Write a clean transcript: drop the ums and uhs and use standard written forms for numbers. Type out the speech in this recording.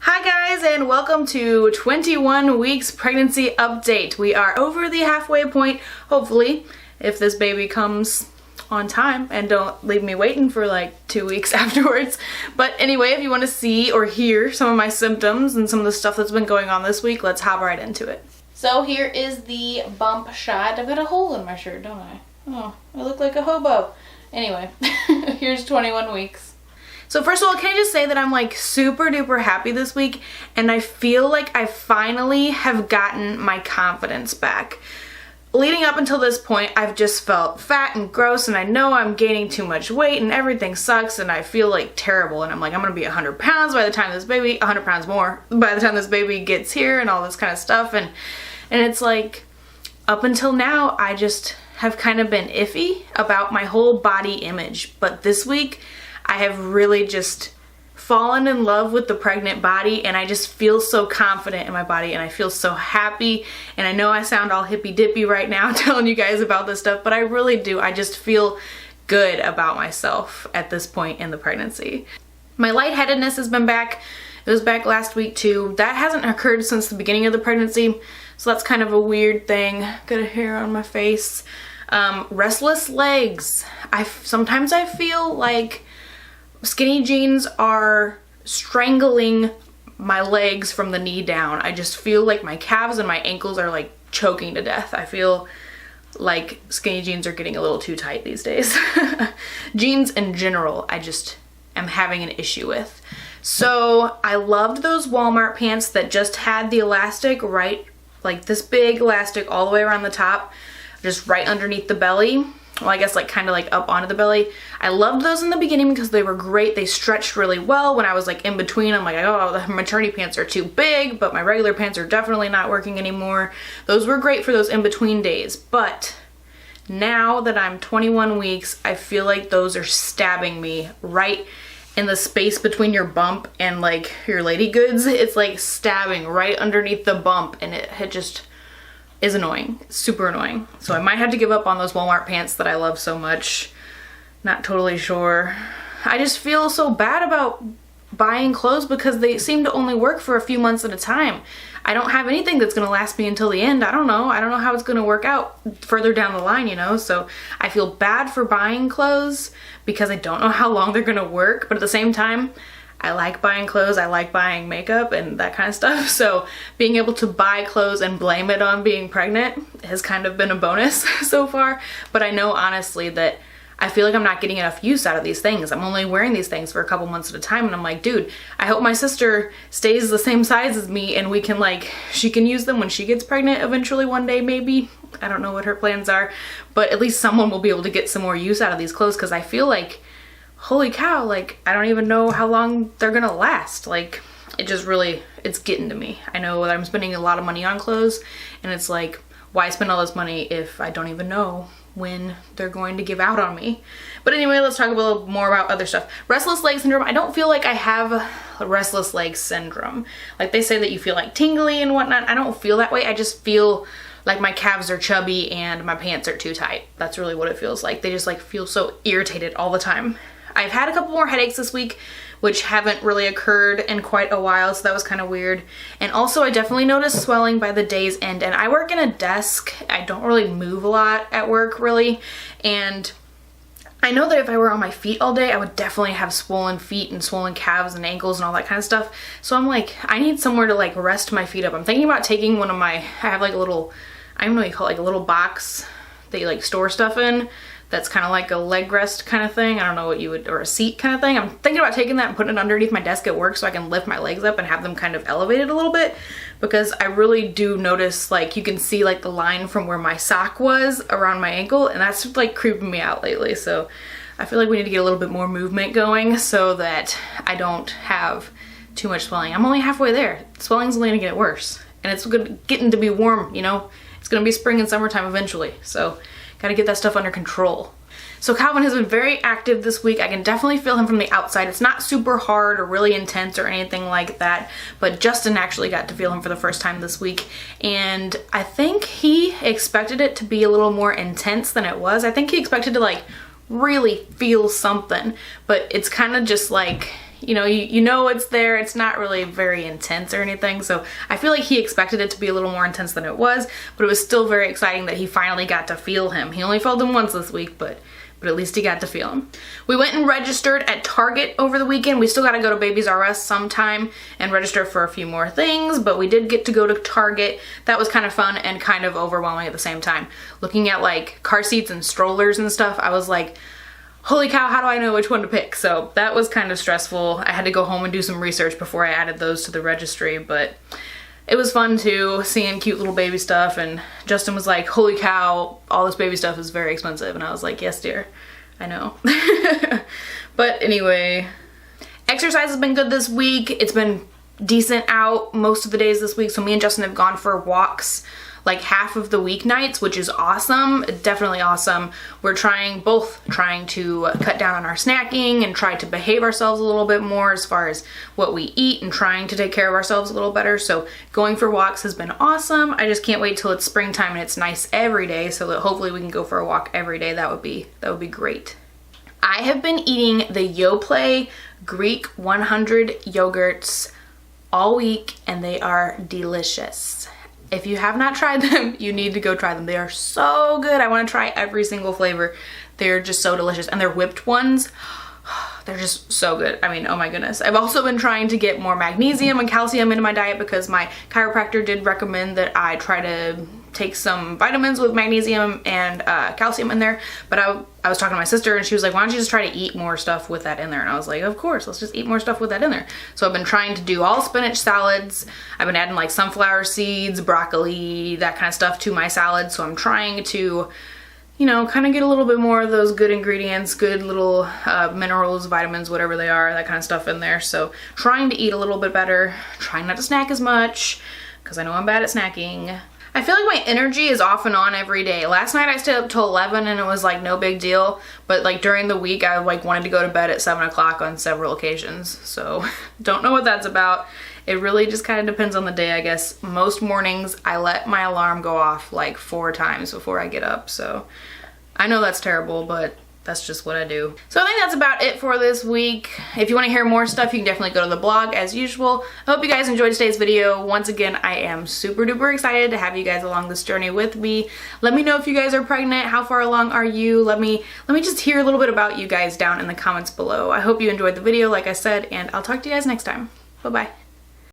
Hi guys, and welcome to 21 weeks pregnancy update. We are over the halfway point, hopefully, if this baby comes on time and don't leave me waiting for like 2 weeks afterwards. But anyway, if you want to see or hear some of my symptoms and some of the stuff that's been going on this week, let's hop right into it. So here is the bump shot. I've got a hole in my shirt, don't I? Oh, I look like a hobo. Anyway, here's 21 weeks. So first of all, can I just say that I'm like super duper happy this week, and I feel like I finally have gotten my confidence back. Leading up until this point, I've just felt fat and gross, and I know I'm gaining too much weight and everything sucks and I feel like terrible, and I'm like, I'm gonna be 100 pounds by the time this baby, 100 pounds more by the time this baby gets here and all this kind of stuff, and it's like, up until now, I just have kind of been iffy about my whole body image, but this week, I have really just fallen in love with the pregnant body, and I just feel so confident in my body, and I feel so happy. And I know I sound all hippy dippy right now telling you guys about this stuff, but I really do. I just feel good about myself at this point in the pregnancy. My lightheadedness has been back. It was back last week too. That hasn't occurred since the beginning of the pregnancy, so that's kind of a weird thing. Got a hair on my face. Restless legs. Sometimes I feel like skinny jeans are strangling my legs from the knee down. I just feel like my calves and my ankles are like choking to death. I feel like skinny jeans are getting a little too tight these days. Jeans in general, I just am having an issue with. So I loved those Walmart pants that just had the elastic right, like this big elastic all the way around the top, just right underneath the belly. Well, I guess like kind of like up onto the belly. I loved those in the beginning because they were great. They stretched really well. When I was like in between, I'm like, oh, the maternity pants are too big, but my regular pants are definitely not working anymore. Those were great for those in-between days. But now that I'm 21 weeks, I feel like those are stabbing me right in the space between your bump and like your lady goods. It's like stabbing right underneath the bump, and it just is annoying, super annoying. So I might have to give up on those Walmart pants that I love so much. Not totally sure. I just feel so bad about buying clothes because they seem to only work for a few months at a time. I don't have anything that's gonna last me until the end. I don't know how it's gonna work out further down the line, you know? So I feel bad for buying clothes because I don't know how long they're gonna work, but at the same time, I like buying clothes, I like buying makeup and that kind of stuff, so being able to buy clothes and blame it on being pregnant has kind of been a bonus so far. But I know honestly that I feel like I'm not getting enough use out of these things. I'm only wearing these things for a couple months at a time, and I'm like, dude, I hope my sister stays the same size as me and we can like, she can use them when she gets pregnant eventually one day maybe. I don't know what her plans are, but at least someone will be able to get some more use out of these clothes, because I feel like, holy cow, like I don't even know how long they're gonna last. Like it just really, it's getting to me. I know that I'm spending a lot of money on clothes, and it's like, why spend all this money if I don't even know when they're going to give out on me? But anyway, let's talk a little more about other stuff. Restless leg syndrome. I don't feel like I have a restless leg syndrome. Like they say that you feel like tingly and whatnot. I don't feel that way. I just feel like my calves are chubby and my pants are too tight. That's really what it feels like. They just like feel so irritated all the time. I've had a couple more headaches this week, which haven't really occurred in quite a while, so that was kind of weird. And also I definitely noticed swelling by the day's end, and I work in a desk. I don't really move a lot at work really, and I know that if I were on my feet all day, I would definitely have swollen feet and swollen calves and ankles and all that kind of stuff. So I'm like, I need somewhere to like rest my feet up. I'm thinking about taking one of my, I have like a little, I don't know what you call it, like a little box that you like store stuff in. That's kind of like a leg rest kind of thing. I don't know what you would, or a seat kind of thing. I'm thinking about taking that and putting it underneath my desk at work so I can lift my legs up and have them kind of elevated a little bit, because I really do notice, like you can see like the line from where my sock was around my ankle, and that's like creeping me out lately. So I feel like we need to get a little bit more movement going so that I don't have too much swelling. I'm only halfway there. Swelling's only gonna get worse, and it's getting to be warm, you know? It's gonna be spring and summertime eventually. So gotta get that stuff under control. So Calvin has been very active this week. I can definitely feel him from the outside. It's not super hard or really intense or anything like that, but Justin actually got to feel him for the first time this week, and I think he expected it to be a little more intense than it was. I think he expected to like really feel something, but it's kind of just like you know it's there. It's not really very intense or anything, so I feel like he expected it to be a little more intense than it was, but it was still very exciting that he finally got to feel him. He only felt him once this week, but at least he got to feel him. We went and registered at Target over the weekend. We still got to go to Babies R Us sometime and register for a few more things, but we did get to go to Target. That was kind of fun and kind of overwhelming at the same time. Looking at like car seats and strollers and stuff, I was like, holy cow, how do I know which one to pick? So that was kind of stressful. I had to go home and do some research before I added those to the registry, but it was fun too, seeing cute little baby stuff, and Justin was like, holy cow, all this baby stuff is very expensive, and I was like, yes dear, I know. But anyway, exercise has been good this week. It's been decent out most of the days this week, so me and Justin have gone for walks like half of the weeknights, which is awesome, definitely awesome. We're both trying to cut down on our snacking and try to behave ourselves a little bit more as far as what we eat and trying to take care of ourselves a little better. So going for walks has been awesome. I just can't wait till it's springtime and it's nice every day, so that hopefully we can go for a walk every day. That would be great. I have been eating the Yoplait Greek 100 yogurts all week, and they are delicious. If you have not tried them, you need to go try them. They are so good. I want to try every single flavor. They're just so delicious. And they're whipped ones. They're just so good. I mean, oh my goodness. I've also been trying to get more magnesium and calcium into my diet because my chiropractor did recommend that I try to take some vitamins with magnesium and calcium in there. But I was talking to my sister and she was like, why don't you just try to eat more stuff with that in there? And I was like, of course, let's just eat more stuff with that in there. So I've been trying to do all spinach salads. I've been adding like sunflower seeds, broccoli, that kind of stuff to my salad. So I'm trying to, you know, kind of get a little bit more of those good ingredients, good little minerals, vitamins, whatever they are, that kind of stuff in there. So trying to eat a little bit better, trying not to snack as much because I know I'm bad at snacking. I feel like my energy is off and on every day. Last night I stayed up till 11 and it was like no big deal, but like during the week I like wanted to go to bed at 7 o'clock on several occasions. So don't know what that's about. It really just kind of depends on the day, I guess. Most mornings I let my alarm go off like 4 times before I get up. So I know that's terrible, but that's just what I do. So I think that's about it for this week. If you want to hear more stuff, you can definitely go to the blog as usual. I hope you guys enjoyed today's video. Once again, I am super duper excited to have you guys along this journey with me. Let me know if you guys are pregnant. How far along are you? Let me just hear a little bit about you guys down in the comments below. I hope you enjoyed the video, like I said, and I'll talk to you guys next time. Bye-bye.